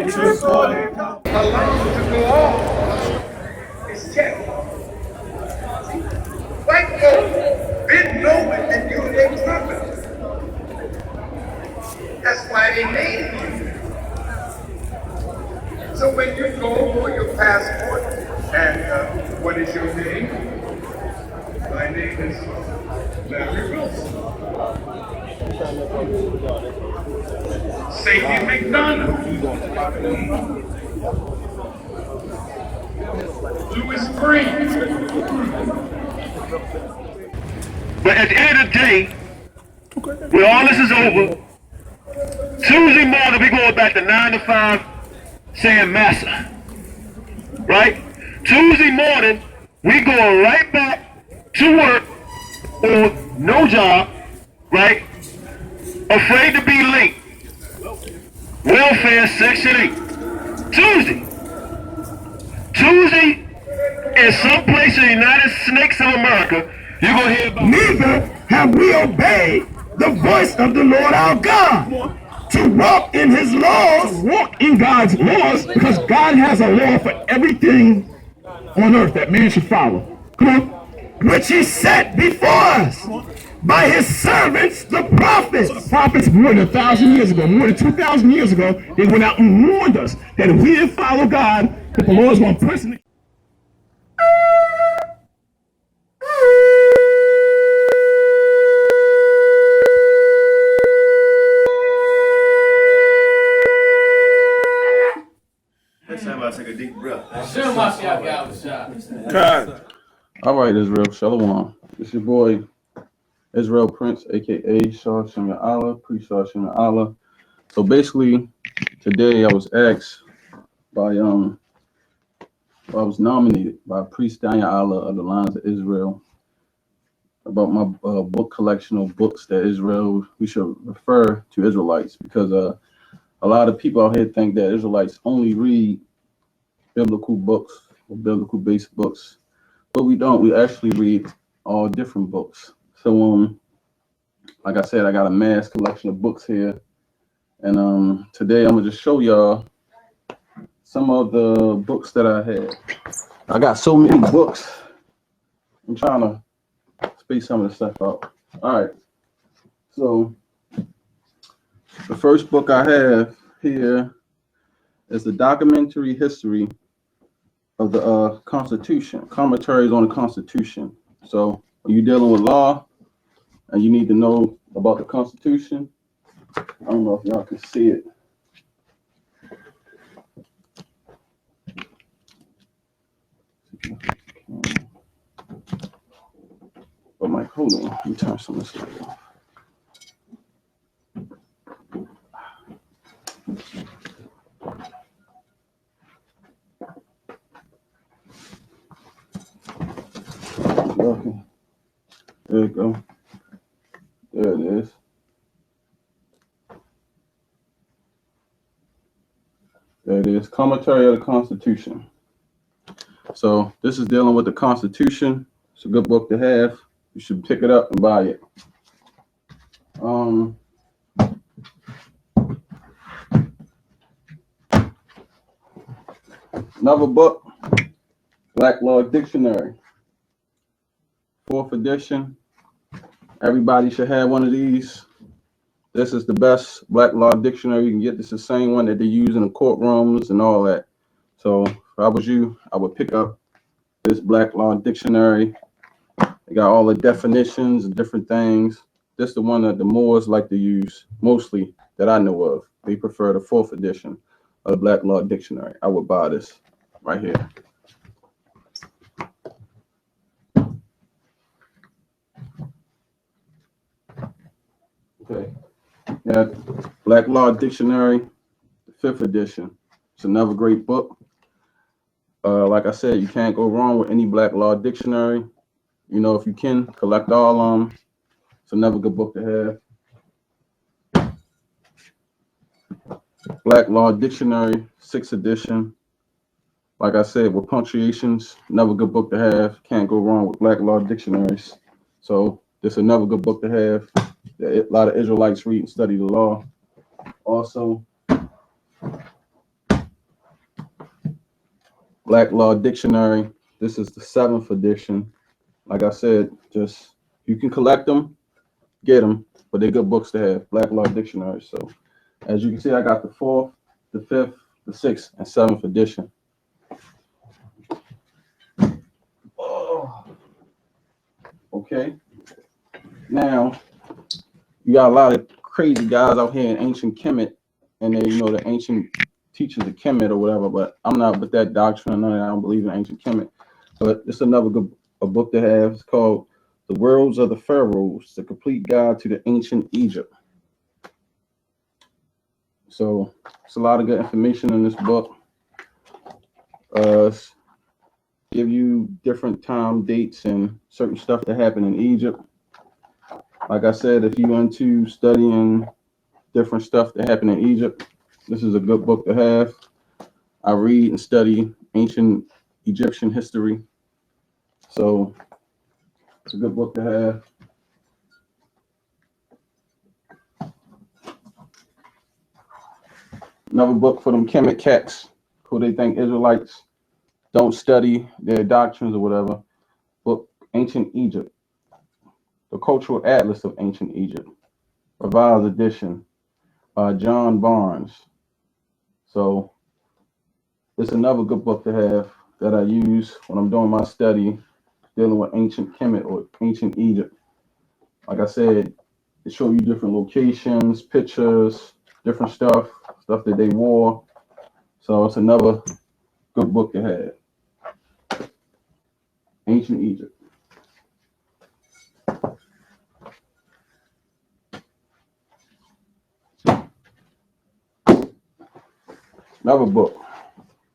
Allowed to go on is checked. White folks didn't know it and you they trumpet. That's why they named you. So when you go for your passport, and what is your name? My name is Larry Wilson. Sadie McDonough. Louis Green. But at the end of the day, when all this is over, Tuesday morning we going back to 9 to 5 saying massa. Right? Tuesday morning, we going right back to work on no job, right? Afraid to be late. Welfare Section 8. Tuesday, in some place in the United States of America, you're going to hear about neither have we obeyed the voice of the Lord our God to walk in his laws, walk in God's laws, because God has a law for everything on earth that man should follow. Come on. Which he set before us by his servants, the prophets. The prophets more than 1,000 years ago, more than 2,000 years ago, they went out and warned us that if we didn't follow God, that the Lord is going to personally. Take a deep breath. All right, Israel, Shalom. It's your boy, Israel Prince, aka Shar Shem Allah, pre-Shar Shem Allah. So basically, today I was asked by I was nominated by Priest Daniel Allah of the Lines of Israel about my book collection of books that Israel we should refer to Israelites, because a lot of people out here think that Israelites only read biblical books or biblical based books, but we don't. We actually read all different books. So like I said, I got a mass collection of books here, and today I'm gonna just show y'all some of the books that I had. I got so many books, I'm trying to space some of the stuff out. All right, so the first book I have here is the documentary history of the Constitution, commentaries on the Constitution. So when you're dealing with law and you need to know about the Constitution, I don't know if y'all can see it. But Mike, hold on, let me turn some of this light off. Okay. There you go. There it is. There it is. Commentary of the Constitution. So this is dealing with the Constitution. It's a good book to have. You should pick it up and buy it. Another book, Black Law Dictionary. 4th edition. Everybody should have one of these. This is the best Black Law Dictionary you can get. This is the same one that they use in the courtrooms and all that. So if I was you, I would pick up this Black Law Dictionary. They got all the definitions and different things. This is the one that the Moors like to use mostly that I know of. They prefer the 4th edition of the Black Law Dictionary. I would buy this right here. Okay. Yeah, Black Law Dictionary, the 5th edition. It's another great book. Like I said, you can't go wrong with any Black Law Dictionary. You know, if you can collect all of them, it's another good book to have. Black Law Dictionary, 6th edition. Like I said, with punctuations, another good book to have. Can't go wrong with Black Law Dictionaries. So this is another good book to have. A lot of Israelites read and study the law. Also, Black Law Dictionary. This is the 7th edition. Like I said, just you can collect them, get them, but they're good books to have. Black Law Dictionary. So as you can see, I got the 4th, the 5th, the 6th, and 7th edition. Oh. Okay. Now you got a lot of crazy guys out here in ancient Kemet, and they, the ancient teachers of Kemet or whatever. But I'm not with that doctrine. None of that. I don't believe in ancient Kemet. But it's another good book to have. It's called "The Worlds of the Pharaohs: The Complete Guide to the Ancient Egypt." So it's a lot of good information in this book. Give you different time dates and certain stuff that happened in Egypt. Like I said, if you're into studying different stuff that happened in Egypt, this is a good book to have. I read and study ancient Egyptian history, so it's a good book to have. Another book for them Kemet cats who they think Israelites don't study their doctrines or whatever. Book Ancient Egypt, The Cultural Atlas of Ancient Egypt, revised edition by John Barnes. So it's another good book to have that I use when I'm doing my study dealing with ancient Kemet or ancient Egypt. Like I said, it shows you different locations, pictures, different stuff that they wore. So it's another good book to have. Ancient Egypt. Another book,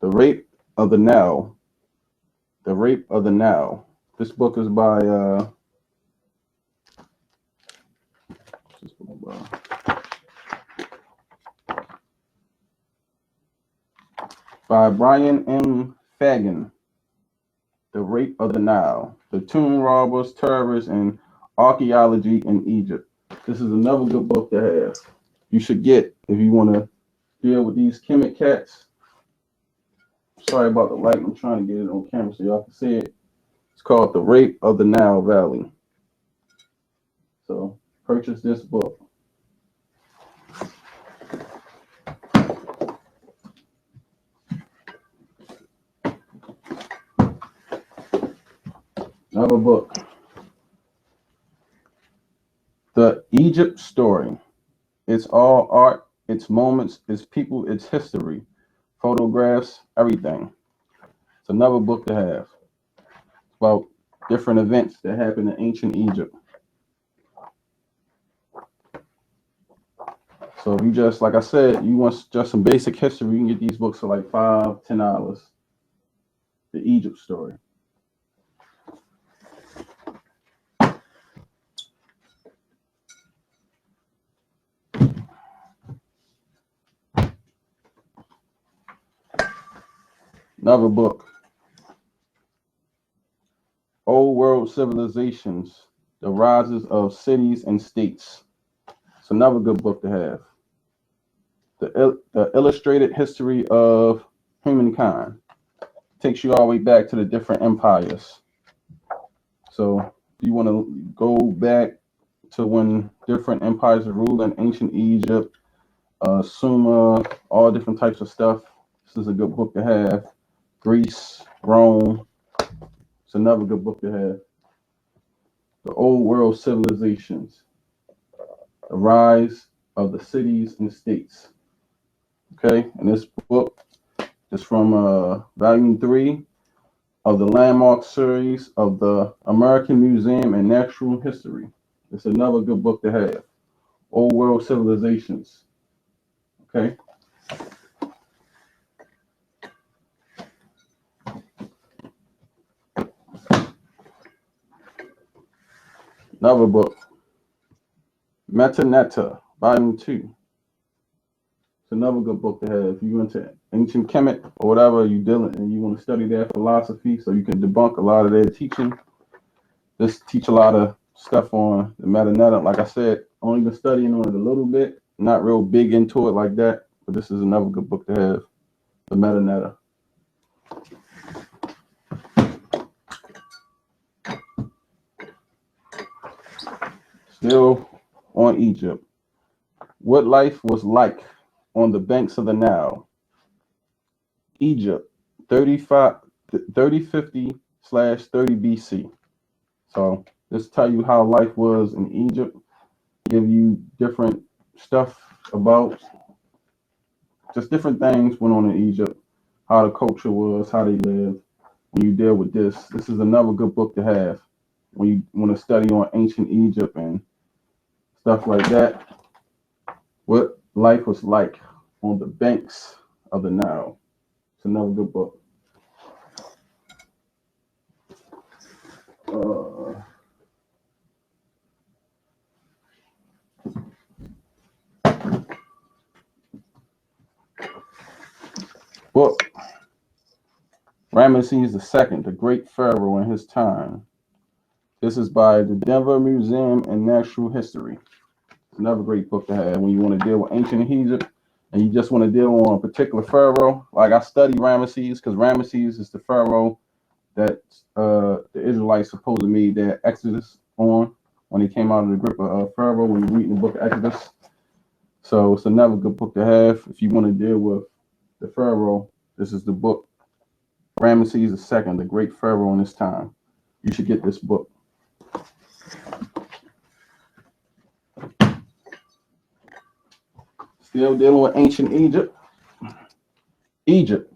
The Rape of the Nile. The Rape of the Nile. This book is by Brian M. Fagan. The Rape of the Nile. The Tomb Robbers, Terrorists, and Archaeology in Egypt. This is another good book to have. You should get if you want to deal with these Kemet cats. Sorry about the light. I'm trying to get it on camera so y'all can see it. It's called The Rape of the Nile Valley. So purchase this book. Another book. The Egypt Story. It's all art, its moments, its people, its history, photographs, everything. It's another book to have. It's about different events that happened in ancient Egypt. So if you just, like I said, you want just some basic history, you can get these books for like $5, $10. The Egypt Story. Another book. Old World Civilizations, The Rises of Cities and States. It's another good book to have. The Illustrated History of Humankind. Takes you all the way back to the different empires. So you want to go back to when different empires ruled in ancient Egypt, Sumer, all different types of stuff. This is a good book to have. Greece, Rome. It's another good book to have. The Old World Civilizations. The Rise of the Cities and States. Okay, and this book is from volume 3 of the ManMarch series of the American Museum and Natural History. It's another good book to have. Old World Civilizations. Okay. Another book. Metaneta, volume 2. It's another good book to have. If you're into ancient Kemet or whatever you're dealing and you want to study their philosophy so you can debunk a lot of their teaching. Just teach a lot of stuff on the Metaneta. Like I said, only been studying on it a little bit, not real big into it like that, but this is another good book to have, the Metaneta. Still on Egypt. What life was like on the banks of the Nile. Egypt, 35, 3050 slash 30 BC. So this tell you how life was in Egypt, give you different stuff about just different things went on in Egypt, how the culture was, how they lived. When you deal with this is another good book to have when you want to study on ancient Egypt and stuff like that. What life was like on the banks of the Nile. It's another good book. Uh, book Ramesses II, the Great Pharaoh in his time. This is by the Denver Museum in Natural History. It's another great book to have when you want to deal with ancient Egypt and you just want to deal on a particular pharaoh. Like I study Ramesses because Ramesses is the pharaoh that the Israelites supposed to made their exodus on when they came out of the grip of Pharaoh when you read in the book of Exodus. So it's another good book to have if you want to deal with the pharaoh. This is the book Ramesses II, the Great Pharaoh in his time. You should get this book. Still dealing with ancient Egypt. Egypt,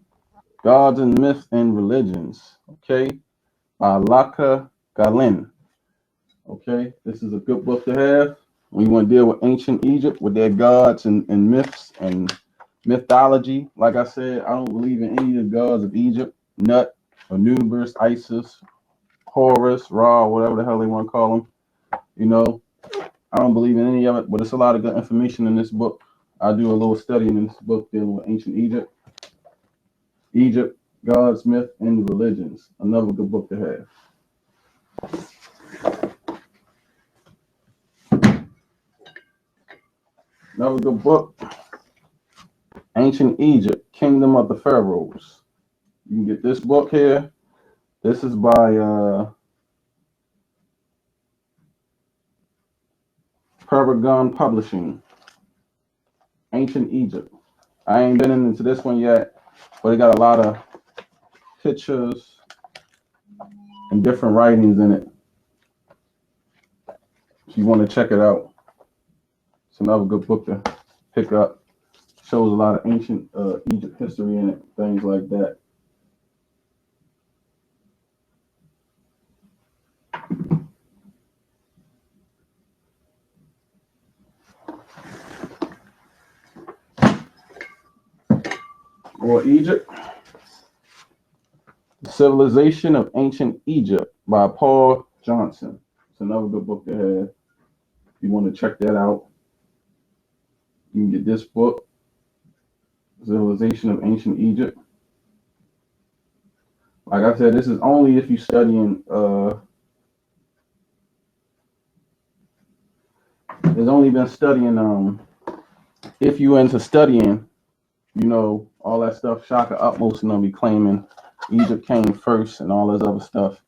Gods and Myths and Religions. Okay, by Laka Galin. Okay, this is a good book to have when you want to deal with ancient Egypt with their gods and myths and mythology. Like I said, I don't believe in any of the gods of Egypt, Nut, Anubis, Isis, Horus, Ra, whatever the hell they want to call them. You know, I don't believe in any of it, but it's a lot of good information in this book. I do a little study in this book dealing with ancient Egypt. Egypt, Gods, Myth, and Religions. Another good book to have. Another good book, Ancient Egypt, Kingdom of the Pharaohs. You can get this book here. This is by Paragon Publishing, Ancient Egypt. I ain't been into this one yet, but it got a lot of pictures and different writings in it. If you want to check it out, it's another good book to pick up. Shows a lot of ancient Egypt history in it, things like that. Or Egypt, The Civilization of Ancient Egypt by Paul Johnson. It's another good book to have. If you want to check that out, you can get this book, Civilization of Ancient Egypt. Like I said, this is only if you're studying, it's only been studying, if you into studying, you know, all that stuff, Shaka Utmost and them be claiming Egypt came first and all this other stuff.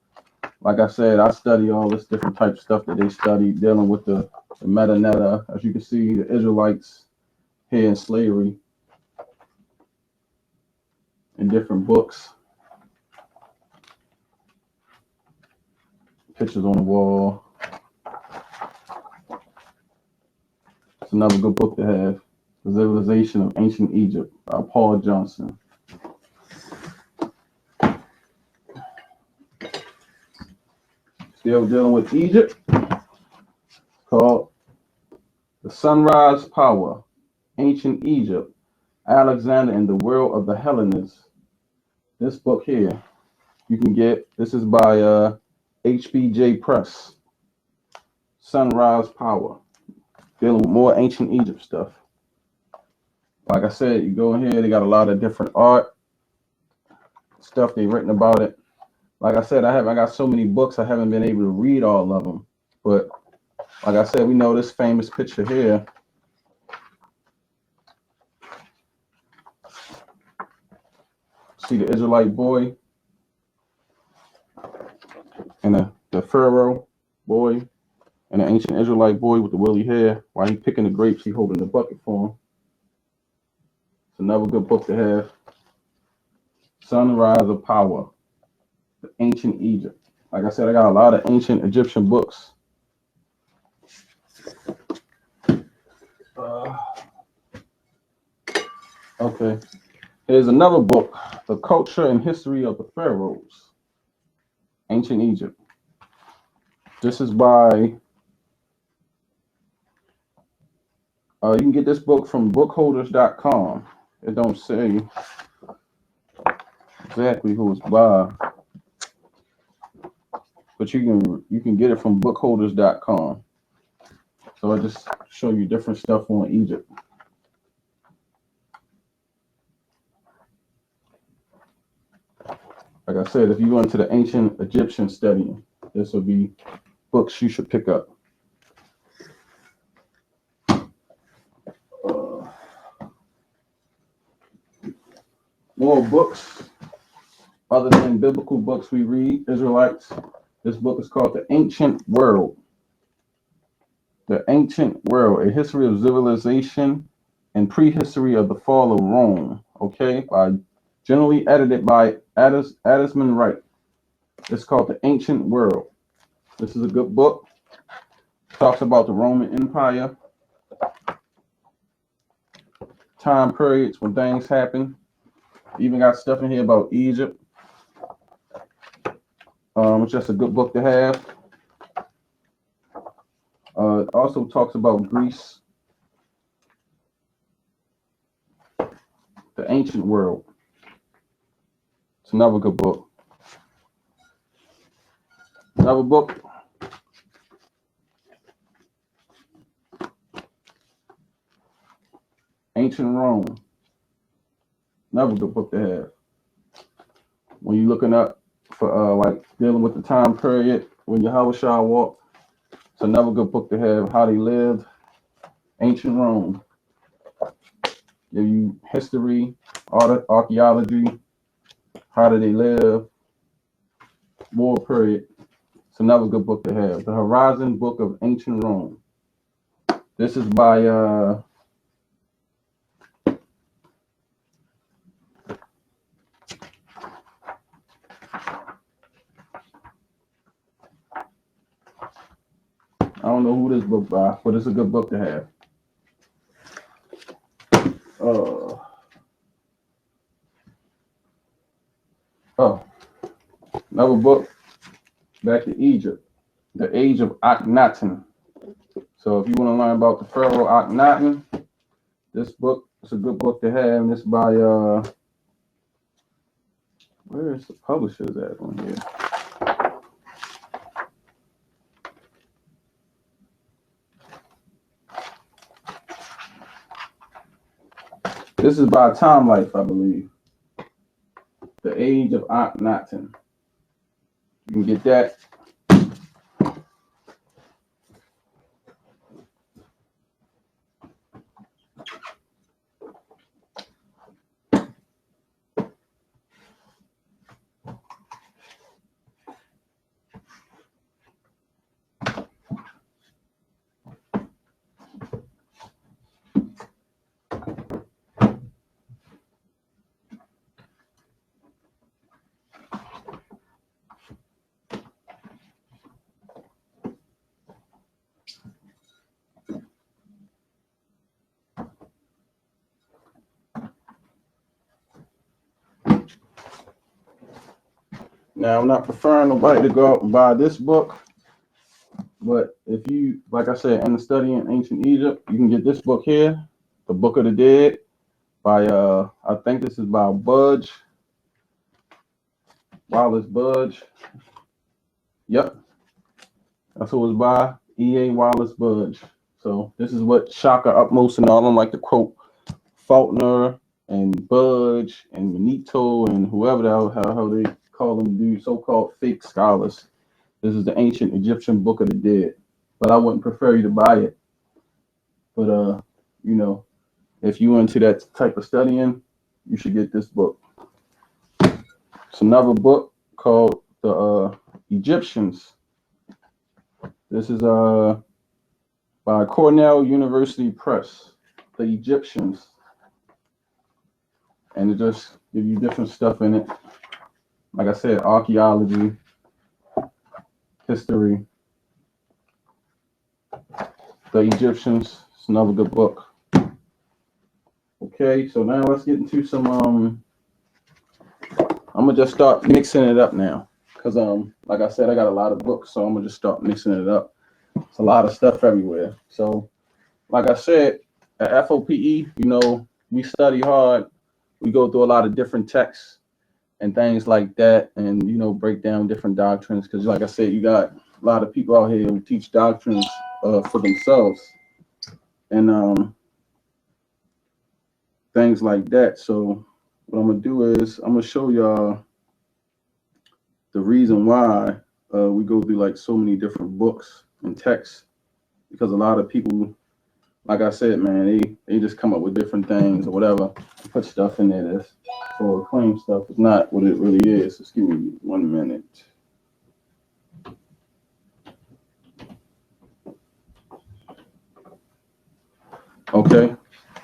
Like I said, I study all this different type of stuff that they study dealing with the meta. As you can see, the Israelites here in slavery in different books. Pictures on the wall. It's another good book to have. The Civilization of Ancient Egypt by Paul Johnson. Still dealing with Egypt. Called The Sunrise Power, Ancient Egypt, Alexander and the World of the Hellenists. This book here, you can get, this is by HBJ Press. Sunrise Power, dealing with more ancient Egypt stuff. Like I said, you go in here, they got a lot of different art, stuff they've written about it. Like I said, I got so many books, I haven't been able to read all of them. But like I said, we know this famous picture here. See the Israelite boy and the Pharaoh boy. and an ancient Israelite boy with the woolly hair. While he picking the grapes, he holding the bucket for him. It's another good book to have. Sunrise of Power, the Ancient Egypt. Like I said, I got a lot of ancient Egyptian books. Okay. Here's another book, The Culture and History of the Pharaohs, Ancient Egypt. This is by, you can get this book from bookholders.com. It don't say exactly who it's by, but you can get it from bookholders.com. So I just show you different stuff on Egypt. Like I said, if you go into the ancient Egyptian studying, this will be books you should pick up. More books other than biblical books we read, Israelites. This book is called The Ancient World. The Ancient World, A History of Civilization and Prehistory of the Fall of Rome. Okay, generally edited by Addisman Wright. It's called The Ancient World. This is a good book. Talks about the Roman Empire, time periods when things happen. Even got stuff in here about Egypt. It's just a good book to have. It also talks about Greece, the ancient world. It's another good book. Another book. Ancient Rome. Another good book to have. When you're looking up for like dealing with the time period when Shar walked, it's another good book to have. How they lived. Ancient Rome. Give you history, archaeology, how did they live, war period. It's another good book to have. The Horizon Book of Ancient Rome. This is by I don't know who this book by, but it's a good book to have. Another book, back to Egypt, The Age of Akhenaten. So if you want to learn about the Pharaoh Akhenaten, this book is a good book to have. And it's by where is the publishers at on here? This is by Time Life, I believe. The Age of Akhenaten. You can get that. Now, I'm not preferring nobody to go out and buy this book, but if you, like I said, in the studying ancient Egypt, you can get this book here, The Book of the Dead, by I think this is by Wallace Budge. Yep, that's who it's by, E.A. Wallace Budge. So this is what Shaka Upmost and all them like to quote Faulkner and Budge and Benito and whoever the hell how they call them, do so-called fake scholars. This is the ancient Egyptian Book of the Dead, but I wouldn't prefer you to buy it. But you know, if you into that type of studying, you should get this book. It's another book called The Egyptians. This This is by Cornell University Press, The Egyptians. And it just gives you different stuff in it. Like I said, archaeology, history. The Egyptians. It's another good book. Okay, so now let's get into some I'm gonna just start mixing it up now. Cause like I said, I got a lot of books, so I'm gonna just start mixing it up. It's a lot of stuff everywhere. So like I said, at FOPE, you know, we study hard. We go through a lot of different texts and things like that, and you know, break down different doctrines. Because like I said, you got a lot of people out here who teach doctrines for themselves, and things like that. So what I'm gonna do is I'm gonna show y'all the reason why we go through like so many different books and texts, because a lot of people, like I said, man, they just come up with different things or whatever, put stuff in there that's for claim stuff. It's not what it really is. Excuse me 1 minute. Okay,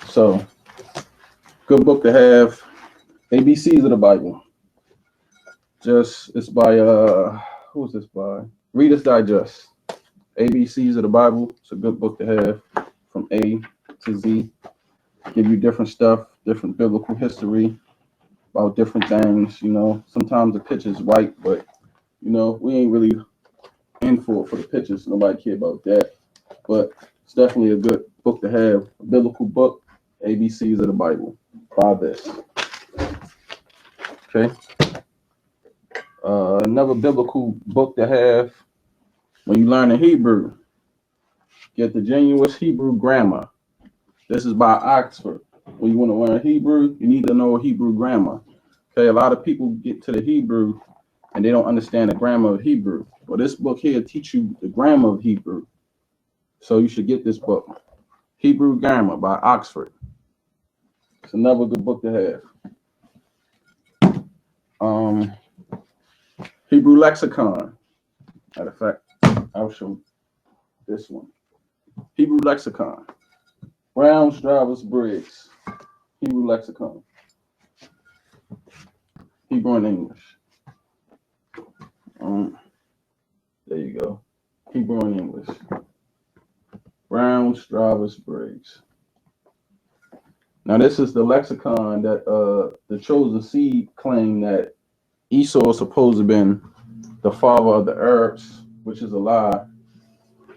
so good book to have. ABCs of the Bible. It's by who is this by? Reader's Digest. ABCs of the Bible. It's a good book to have from A to Z. Give you different stuff, different biblical history about different things. You know, sometimes the picture's white, but you know, we ain't really in for the pictures. Nobody care about that. But it's definitely a good book to have. A biblical book, ABCs of the Bible. By this. Okay. Another biblical book to have when you learn the Hebrew. Get the Genuine Hebrew Grammar. This is by Oxford. When you want to learn Hebrew, you need to know Hebrew grammar. Okay, a lot of people get to the Hebrew and they don't understand the grammar of Hebrew. Well, this book here teach you the grammar of Hebrew. So you should get this book. Hebrew Grammar by Oxford. It's another good book to have. Hebrew Lexicon. Matter of fact, I'll show this one. Hebrew Lexicon. Brown's Drivers Briggs. Hebrew Lexicon. Hebrew and English. There you go. Hebrew and English. Brown's Drivers Briggs. Now this is the lexicon that the chosen seed claim that Esau is supposed to have been the father of the Arabs, which is a lie.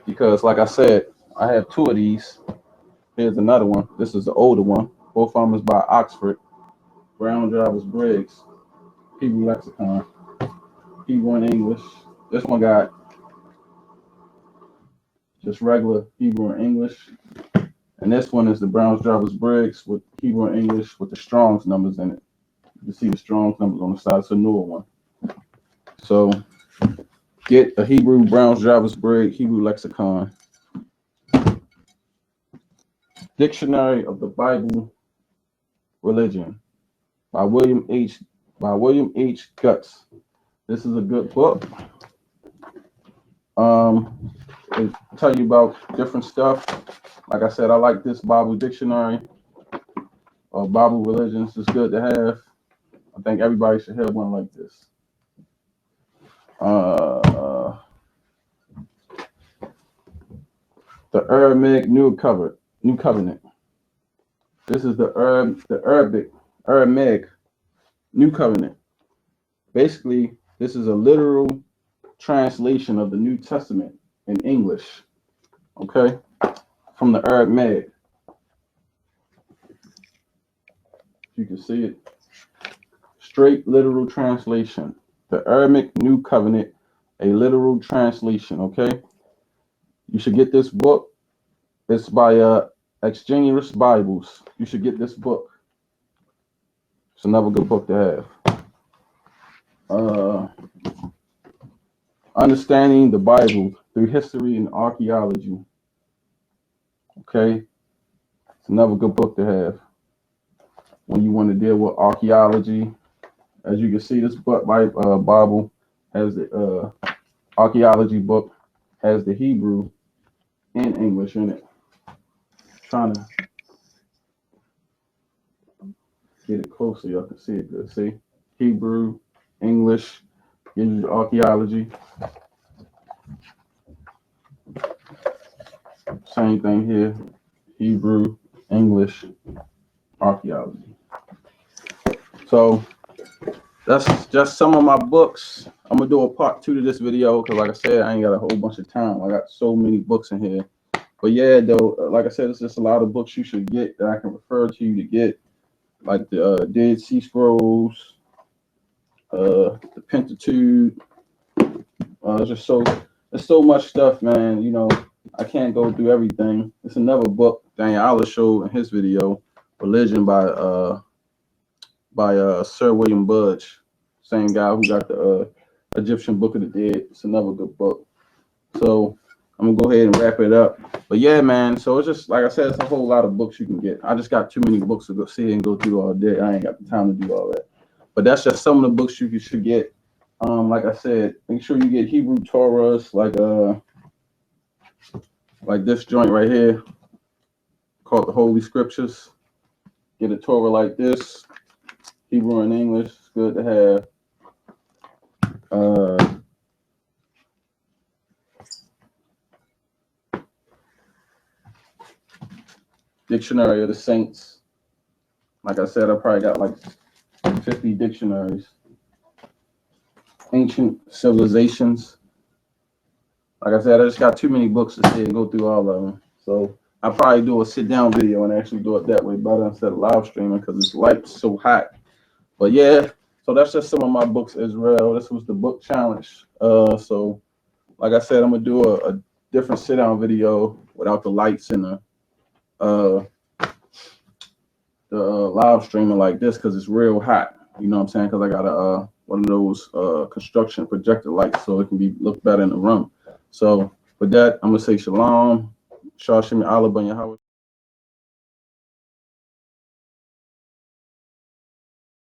Because like I said, I have two of these. Here's another one. This is the older one. Both of them is by Oxford. Brown Drivers Briggs. Hebrew Lexicon. Hebrew and English. This one got just regular Hebrew and English. And this one is the Brown's Drivers Briggs with Hebrew and English with the Strong's numbers in it. You can see the Strong's numbers on the side. It's a newer one. So get a Hebrew Brown's Drivers Briggs Hebrew Lexicon. Dictionary of the Bible Religion by William H. Guts. This is a good book. It tell you about different stuff. Like I said, I like this Bible dictionary or Bible religions. It's good to have. I think everybody should have one like this. The Aramaic New Covenant. This is the Aramaic New Covenant. Basically, this is a literal translation of the New Testament in English. Okay, from the Aramaic. You can see it. Straight literal translation. The Aramaic New Covenant, a literal translation. Okay, you should get this book. It's by Extraneous Bibles. You should get this book. It's another good book to have. Understanding the Bible through history and archaeology. Okay, it's another good book to have when you want to deal with archaeology. As you can see, this book by Bible has the archaeology book. has the Hebrew and English in it. Trying to get it closer, y'all can see it good. See, Hebrew, English, gives you archaeology. Same thing here, Hebrew, English, archaeology. So that's just some of my books. I'm gonna do a part 2 to this video because, like I said, I ain't got a whole bunch of time. I got so many books in here. But yeah, though, like I said, it's just a lot of books you should get that I can refer to you to get, like the Dead Sea Scrolls, the Pentateuch. There's so much stuff, man. You know, I can't go through everything. It's another book Daniel Allah showed in his video, Religion by Sir William Budge, same guy who got the Egyptian Book of the Dead. It's another good book. So I'm gonna go ahead and wrap it up. But yeah, man. So it's just like I said, it's a whole lot of books you can get. I just got too many books to go see and go through all day. I ain't got the time to do all that. But that's just some of the books you should get. Like I said, make sure you get Hebrew Torahs, like this joint right here, called the Holy Scriptures. Get a Torah like this, Hebrew and English. It's good to have. Dictionary of the Saints. Like I said, I probably got like 50 dictionaries. Ancient Civilizations. Like I said, I just got too many books to see and go through all of them. So I'll probably do a sit-down video and actually do it that way better instead of live streaming because this light's so hot. But yeah, so that's just some of my books, Israel. This was the book challenge. So like I said, I'm gonna do a different sit-down video without the lights and the live streaming like this because it's real hot. You know what I'm saying? Because I got a one of those construction projector lights so it can look better in the room. So with that, I'm gonna say shalom, Shar, Sham, Allah, Yahweh.